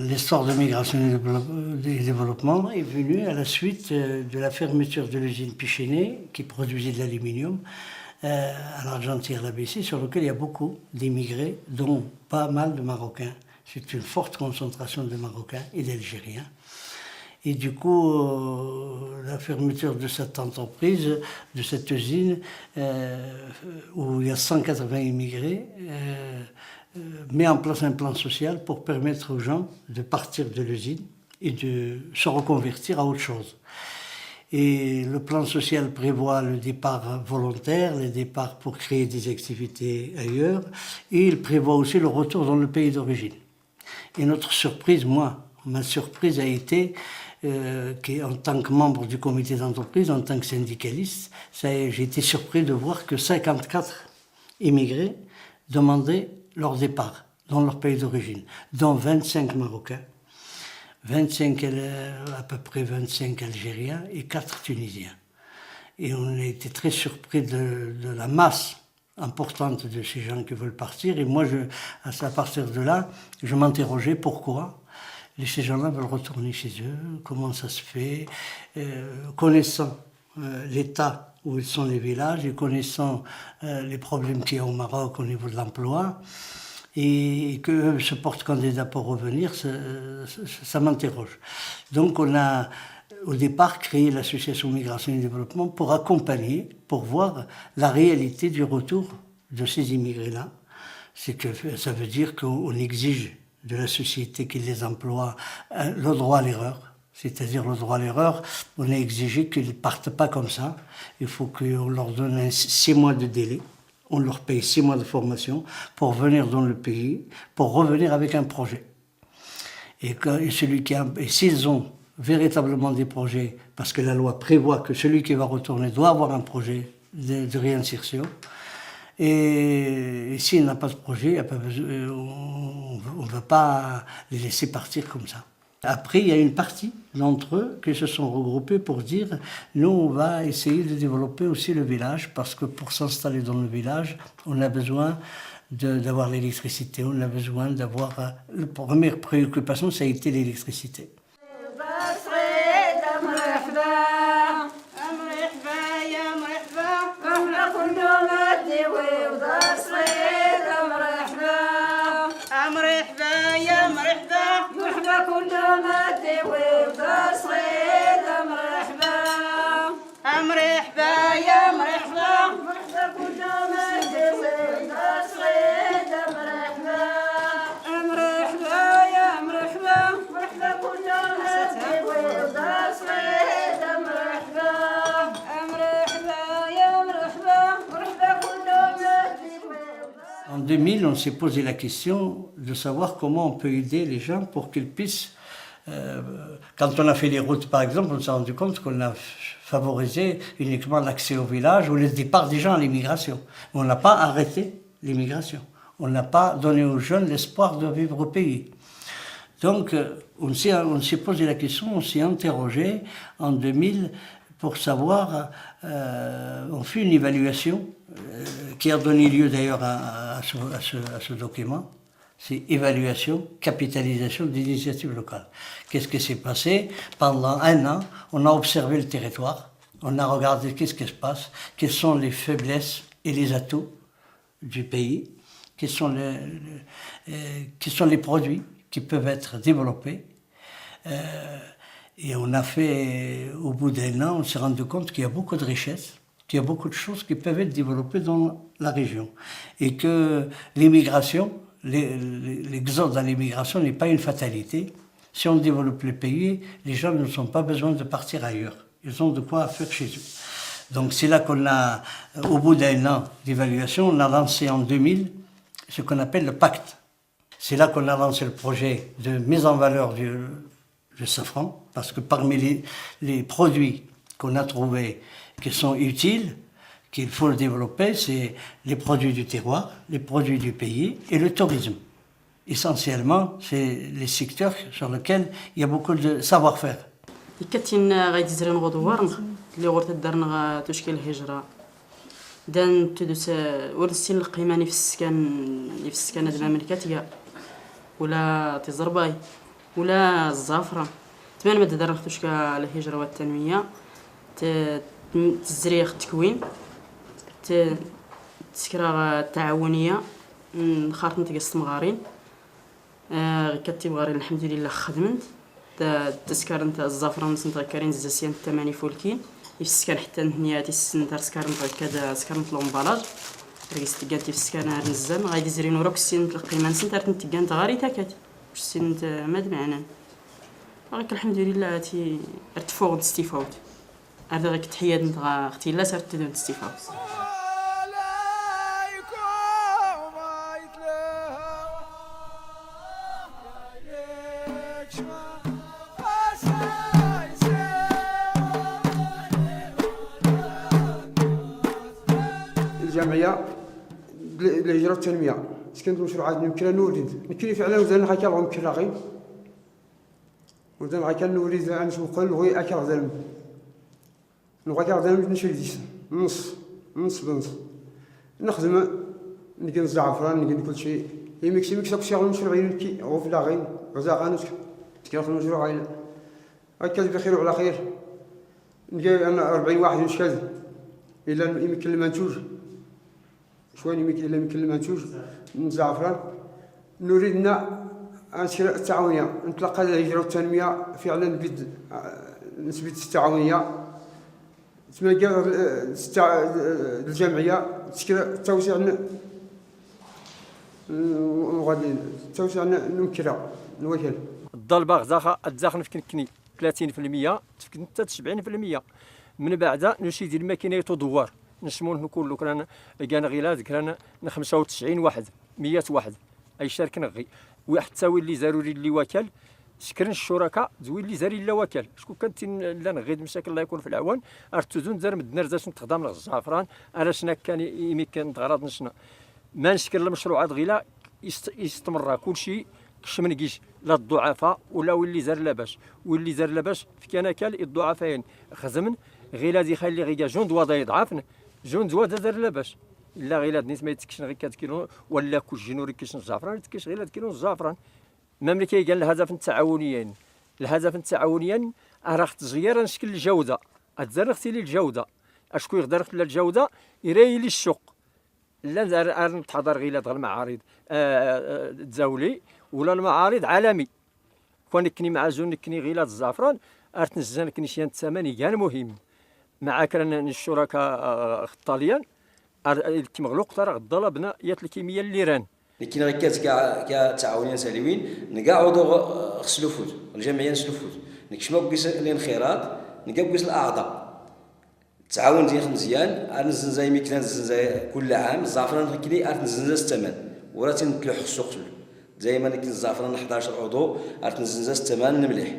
l'histoire de migration et développement est venue à la suite de la fermeture de l'usine Pichéné, qui produisait de l'aluminium, à l'Argentière-la-Bessée, sur lequel il y a beaucoup d'immigrés, dont pas mal de Marocains. C'est une forte concentration de Marocains et d'Algériens. Et du coup, la fermeture de cette entreprise, de cette usine, où il y a 180 immigrés, met en place un plan social pour permettre aux gens de partir de l'usine et de se reconvertir à autre chose. Et le plan social prévoit le départ volontaire, le départ pour créer des activités ailleurs, et il prévoit aussi le retour dans le pays d'origine. Et notre surprise, ma surprise a été qu'en tant que membre du comité d'entreprise, en tant que syndicaliste, j'ai été surpris de voir que 54 immigrés demandaient leur départ dans leur pays d'origine, dont 25 Marocains, à peu près 25 Algériens et 4 Tunisiens. Et on a été très surpris de la masse importante de ces gens qui veulent partir. Et moi, à partir de là, je m'interrogeais pourquoi ces gens-là veulent retourner chez eux, comment ça se fait, connaissant l'état où sont les villages et connaissant les problèmes qu'il y a au Maroc au niveau de l'emploi, et qu'eux se portent candidats pour revenir, ça m'interroge. Donc on a au départ créé l'association Migration et Développement pour accompagner, pour voir la réalité du retour de ces immigrés-là. C'est que ça veut dire qu'on exige de la société qui les emploie le droit à l'erreur. C'est-à-dire le droit à l'erreur, on a exigé qu'ils ne partent pas comme ça. Il faut qu'on leur donne 6 mois de délai. On leur paye 6 mois de formation pour venir dans le pays, pour revenir avec un projet. Et s'ils ont véritablement des projets, parce que la loi prévoit que celui qui va retourner doit avoir un projet de réinsertion, et s'il n'a pas de projet, on ne va pas les laisser partir comme ça. Après, il y a une partie d'entre eux qui se sont regroupés pour dire « Nous, on va essayer de développer aussi le village, parce que pour s'installer dans le village, on a besoin d'avoir l'électricité, on a besoin d'avoir... La première préoccupation, ça a été l'électricité. » En 2000, on s'est posé la question de savoir comment on peut aider les gens pour qu'ils puissent... quand on a fait les routes, par exemple, on s'est rendu compte qu'on a favorisé uniquement l'accès au village ou le départ des gens à l'immigration. On n'a pas arrêté l'immigration. On n'a pas donné aux jeunes l'espoir de vivre au pays. Donc, on s'est posé la question, on s'est interrogé en 2000 pour savoir, on fait une évaluation qui a donné lieu d'ailleurs à ce document. C'est évaluation, capitalisation d'initiatives locales. Qu'est-ce qui s'est passé? Pendant 1 an, on a observé le territoire, on a regardé qu'est-ce qui se passe, quelles sont les faiblesses et les atouts du pays, quels sont les produits qui peuvent être développés. Et on a fait, au bout d'1 an, on s'est rendu compte qu'il y a beaucoup de richesses, qu'il y a beaucoup de choses qui peuvent être développées dans la région. Et que l'immigration, l'exode à l'immigration n'est pas une fatalité. Si on développe le pays, les gens ne sont pas besoin de partir ailleurs. Ils ont de quoi faire chez eux. Donc c'est là qu'on a, au bout d'1 an d'évaluation, on a lancé en 2000 ce qu'on appelle le pacte. C'est là qu'on a lancé le projet de mise en valeur du safran, parce que parmi les produits qu'on a trouvés qui sont utiles, qu'il faut le développer, c'est les produits du terroir, les produits du pays et le tourisme. Essentiellement, c'est les secteurs sur lesquels il y a beaucoup de savoir-faire. كاتين غادي تزرين غدوار اللي غورت دارنا تشكيل الهجرة دان تدوس ورسين القيماني في السكان ديال المملكة ولا تزرباي ولا الزعفران. تماما مادة دار نختوش الهجرة والتنمية تزريخ التكوين تسكرا التعاونية خاطر نتيجة استمغارين كتب غارين الحمد لله خدمت تسكر نتا الزعفران نتا كارين زاسيان الثماني فولكين يفسكر حتى نياتي السنتر سكر نتا كذا سكر نتا لومبالاج ريست كانتي فسكر نزام غادي زرين وراك السن القيمة سنتر نتا كانت غاري تاكات باش السن ماد معنا غيك الحمد لله تي ارتفوق استيفاوت هذا غيك تحيات نتا اختي لا صارت تدون استيفاوت. الجمعيه للهجره والتنميه سكنت مشروعات يمكن نوريد يمكن فعلا وزن هكا يمكن راغي وزن هكا نوريد عن شو نقول غي اكا زلم نبغى كا زلم نشري ديس نص بنص نخدم نجي الزعفران نجي كل شيء يمكن داك الشيء المشروعين كي هو في لاغين غزاقان تكياخذ المشروع عائله هكا بخير وعلى خير نجي انا 40 واحد نشكل الا يمكن المنتوج شوين يمكن المنتوج من الزعفران نريدنا التعاونيه نتلقى الهجره والتنميه فعلا بد نسبه التعاونيه تماكا الجمعيه توسيع وغادي توسيع نمكرها نوكل الضربه غزاخه الداخل في كنكني 30% تفكن حتى 70% من بعد نشيد الماكينه دوار نشمون كله كان لقانا غيلاد كان 95 واحد 100 واحد اي شركه نغي واحد تساوي اللي ضروري اللي وكل شكرا الشركاء زوين اللي زاري لا وكل شكون كانت لا نغيد مشاكل الله يكون في العوان ارتزون زار مدنا رزاش نتخدم الزعفران انا شنا كان يمكن تغرض نشنا ما نشكر المشروعات غيلا يستمر كل شيء كش من كيش لا الضعفاء ولا واللي زار لاباس واللي زار لاباس في كان كال الضعفاء خزمن غيلا دي خلي غيا جون دوا يضعفن جون دوا دار لاباس لا غيلا نيت ما يتكش غير 4 كيلو ولا كل جنوري كيش الزعفران يتكش غير كيلو الزعفران المملكه قال الهدف التعاونيين راه تغيير نشكل الجوده اتزرق لي الجوده اشكو يقدر يخلي الجوده يري لي السوق لا نتحضر غير المعارض الدولي ولا المعارض عالمي كون كني مع زون كني غير الزعفران ارتنزان كني شي الثمن كان مهم مع كان الشركاء الطاليان مغلوق ترى غدا بنا يات الكيمياء اللي ران لكن ركات كاع تعاونيا سالوين نقعدوا غسلوا فوت الجمعيه نسلوا فوت نكشموا كيس الانخراط نلقاو كيس الاعضاء التعاون ديال مزيان نزن زي ميكنا نزن زي كل عام الزعفران كلي نزن الثمن وراه تنتلوح السوق دائما كاين الزعفران 11 عضو نزن الثمن مليح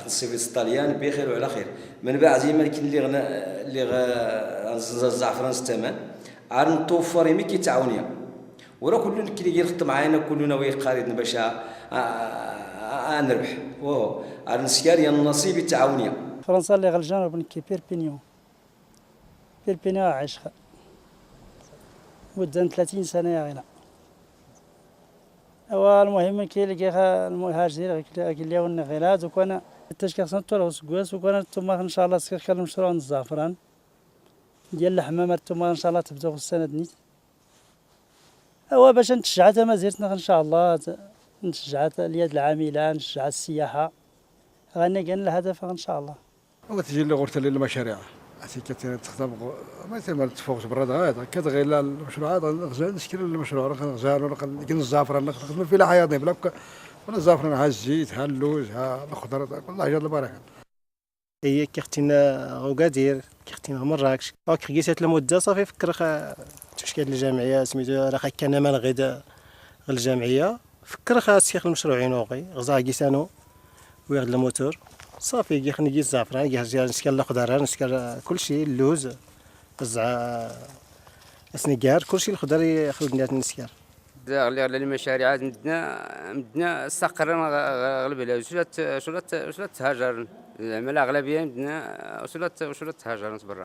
نصيفي الطاليان بخير وعلى خير من بعد ديما كاين اللي نزن الزعفران الثمن نتوفر يمكن تعاونيه وراه كل كي يخدم معانا كلنا ويقارن باش نربح وهو نسيار يا النصيب التعاونيه فرنسا اللي غلجان بنكي بيربينيون عايشها مدة 30 سنة يا غينا المهم كي لقى المهاجرين اللي هو النغيلات وكان التشكيل سنتور وسكواس وكان توما ان شاء الله سكر المشروع الزعفران ديال الحمامات توما ان شاء الله تبداو السنة نيت باش نتشجع تمازيرتنا ان شاء الله نتشجع اليد العامله نتشجع السياحه غنى كان الهدف ان شاء الله وتجي لي غرفه للمشاريع تخدم مثلا تفوق براد هذا كتغير المشروعات غزال نشكل المشروع غزال كاين الزعفران نخدم في حياتي بلا ولا الزعفران ها الزيت ها اللوز ها الخضر كل حاجه البركه هي كيختينا غوكادير كيختينا مراكش كيسات المده صافي فكر تشكيل الجمعيه سميتو راه كان مال غدا الجمعيه فكر خاص المشروعين وقي غزا كيسانو وياخذ الموتور صافي كيخني الزعفران كيهز نسكر الخضر نسكر كلشي اللوز الزع السنيكار كلشي الخضر ياخذ نسكر غير المشاريع مدنا استقرنا غالب على وصلت هاجر العمل اغلبيه مدنا وصلت هاجر برا.